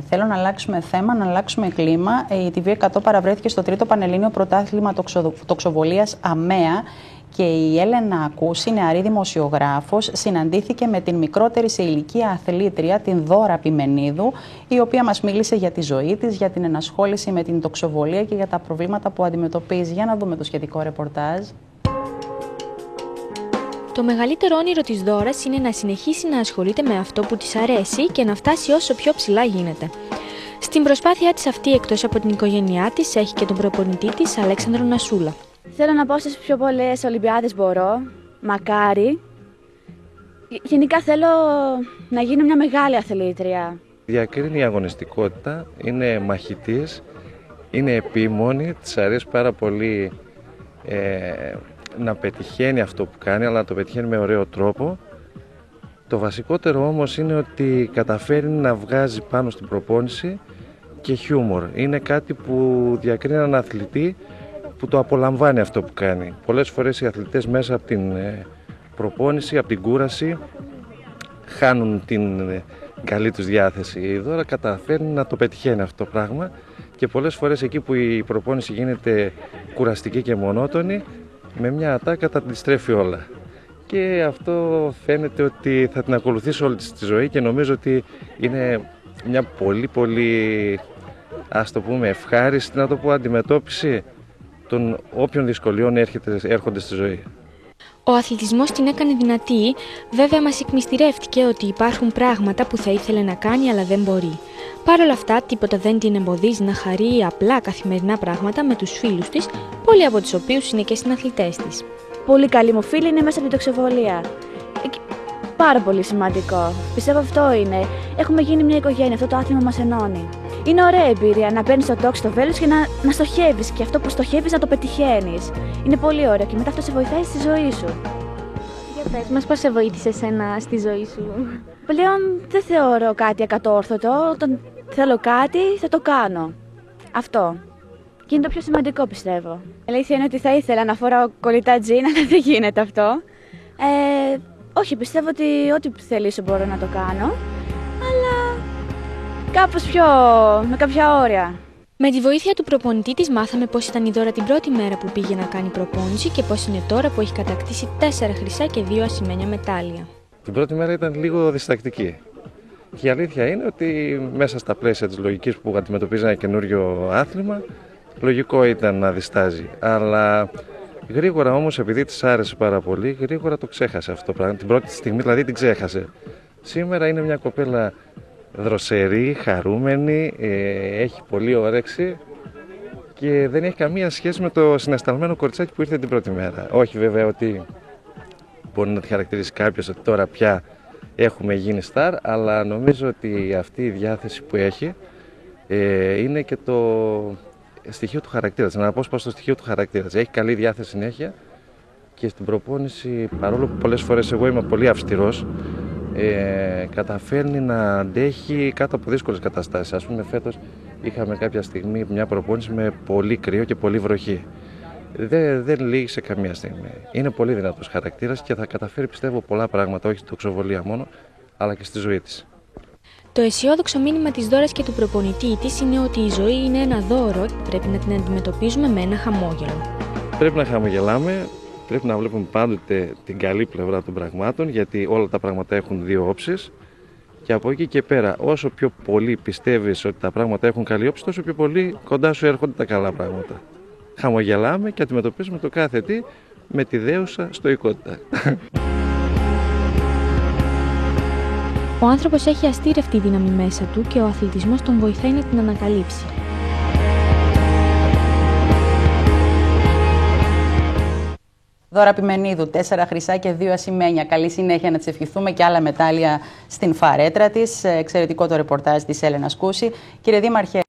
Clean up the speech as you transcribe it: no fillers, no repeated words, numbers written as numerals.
Θέλω να αλλάξουμε θέμα, να αλλάξουμε κλίμα. Η TV100 παραβρέθηκε στο 3ο Πανελλήνιο Πρωτάθλημα Τοξοβολίας ΑΜΕΑ και η Έλενα Κούση, νεαρή δημοσιογράφος, συναντήθηκε με την μικρότερη σε ηλικία αθλήτρια, την Δώρα Πιμενίδου, η οποία μας μίλησε για τη ζωή της, για την ενασχόληση με την τοξοβολία και για τα προβλήματα που αντιμετωπίζει. Για να δούμε το σχετικό ρεπορτάζ. Το μεγαλύτερο όνειρο της Δώρας είναι να συνεχίσει να ασχολείται με αυτό που της αρέσει και να φτάσει όσο πιο ψηλά γίνεται. Στην προσπάθειά της αυτή, εκτός από την οικογένειά της, έχει και τον προπονητή της, Αλέξανδρο Νασούλα. Θέλω να πάω στις πιο πολλές Ολυμπιάδες μπορώ, μακάρι. Γενικά θέλω να γίνω μια μεγάλη αθλήτρια. Διακρίνει η αγωνιστικότητα, είναι μαχητής, είναι επίμονη, της αρέσει πάρα πολύ να πετυχαίνει αυτό που κάνει, αλλά να το πετυχαίνει με ωραίο τρόπο. Το βασικότερο όμως είναι ότι καταφέρει να βγάζει πάνω στην προπόνηση και χιούμορ. Είναι κάτι που διακρίνει έναν αθλητή που το απολαμβάνει αυτό που κάνει. Πολλές φορές οι αθλητές μέσα από την προπόνηση, από την κούραση, χάνουν την καλή τους διάθεση. Η Δώρα καταφέρνει να το πετυχαίνει αυτό το πράγμα και πολλές φορές εκεί που η προπόνηση γίνεται κουραστική και μονότονη, με μια ατάκα τα αντιστρέφει όλα. Και αυτό φαίνεται ότι θα την ακολουθήσει όλη της τη ζωή και νομίζω ότι είναι μια πολύ, ας το πούμε, ευχάριστη, να το πω, αντιμετώπιση των όποιων δυσκολιών έρχονται στη ζωή. Ο αθλητισμός την έκανε δυνατή, βέβαια μας εκμυστηρεύτηκε ότι υπάρχουν πράγματα που θα ήθελε να κάνει αλλά δεν μπορεί. Παρ' όλα αυτά, τίποτα δεν την εμποδίζει να χαρεί απλά καθημερινά πράγματα με τους φίλους της, πολλοί από τους οποίους είναι και συναθλητές της. Πολύ καλή μου φίλη είναι μέσα από την τοξοβολία. Πάρα πολύ σημαντικό. Πιστεύω αυτό είναι. Έχουμε γίνει μια οικογένεια, αυτό το άθλημα μας ενώνει. Είναι ωραία εμπειρία να παίρνεις το τόξο στο βέλος και να στοχεύεις και αυτό που στοχεύεις να το πετυχαίνεις. Είναι πολύ ωραίο και μετά αυτό σε βοηθάει στη ζωή σου. Για πες μας, πώς σε βοήθησε εσένα στη ζωή σου? Πλέον δεν θεωρώ κάτι ακατόρθωτο. Όταν θέλω κάτι θα το κάνω. Αυτό. Και είναι το πιο σημαντικό, πιστεύω. Η αλήθεια είναι ότι θα ήθελα να φοράω κολλητά τζιν, αλλά δεν γίνεται αυτό. Όχι, πιστεύω ότι ό,τι θελήσω μπορώ να το κάνω, αλλά κάπως με κάποια όρια. Με τη βοήθεια του προπονητή της μάθαμε πώς ήταν η Δώρα την πρώτη μέρα που πήγε να κάνει προπόνηση και πώς είναι τώρα που έχει κατακτήσει 4 χρυσά και 2 ασημένια μετάλλια. Την πρώτη μέρα ήταν λίγο διστακτική. Και η αλήθεια είναι ότι μέσα στα πλαίσια της λογικής που αντιμετωπίζει ένα καινούριο άθλημα, λογικό ήταν να διστάζει. Αλλά γρήγορα όμως, επειδή της άρεσε πάρα πολύ, γρήγορα το ξέχασε αυτό το πράγμα. Την πρώτη στιγμή δηλαδή την ξέχασε. Σήμερα είναι μια κοπέλα δροσερή, χαρούμενη, έχει πολύ όρεξη και δεν έχει καμία σχέση με το συναισθαλμένο κοριτσάκι που ήρθε την πρώτη μέρα. Όχι βέβαια ότι μπορεί να τη χαρακτηρίσει κάποιος ότι τώρα πια έχουμε γίνει στάρ, αλλά νομίζω ότι αυτή η διάθεση που έχει είναι και το στοιχείο του χαρακτήρα της, αναπόσπαστο στοιχείο του χαρακτήρα της. Έχει καλή διάθεση συνέχεια και στην προπόνηση, παρόλο που πολλές φορές εγώ είμαι πολύ αυστηρός, καταφέρνει να αντέχει κάτω από δύσκολες καταστάσεις. Ας πούμε, φέτος είχαμε κάποια στιγμή μια προπόνηση με πολύ κρύο και πολύ βροχή. Δεν λύγησε καμία στιγμή. Είναι πολύ δυνατός χαρακτήρας και θα καταφέρει, πιστεύω, πολλά πράγματα, όχι στην τοξοβολία μόνο, αλλά και στη ζωή της. Το αισιόδοξο μήνυμα της Δώρας και του προπονητή της είναι ότι η ζωή είναι ένα δώρο και πρέπει να την αντιμετωπίζουμε με ένα χαμόγελο. Πρέπει να χαμογελάμε, πρέπει να βλέπουμε πάντοτε την καλή πλευρά των πραγμάτων, γιατί όλα τα πράγματα έχουν 2 όψεις. Και από εκεί και πέρα, όσο πιο πολύ πιστεύεις ότι τα πράγματα έχουν καλή όψη, τόσο πιο πολύ κοντά σου έρχονται τα καλά πράγματα. Χαμογελάμε και αντιμετωπίζουμε το κάθε τι με τη δέουσα στοικότητα. Ο άνθρωπος έχει αστήρευτη δύναμη μέσα του και ο αθλητισμός τον βοηθάει να την ανακαλύψει. Δώρα Πιμενίδου, 4 χρυσά και 2 ασημένια. Καλή συνέχεια, να της ευχηθούμε και άλλα μετάλλια στην φαρέτρα της. Εξαιρετικό το ρεπορτάζ της Έλενας Κούση. Κύριε Δήμαρχε.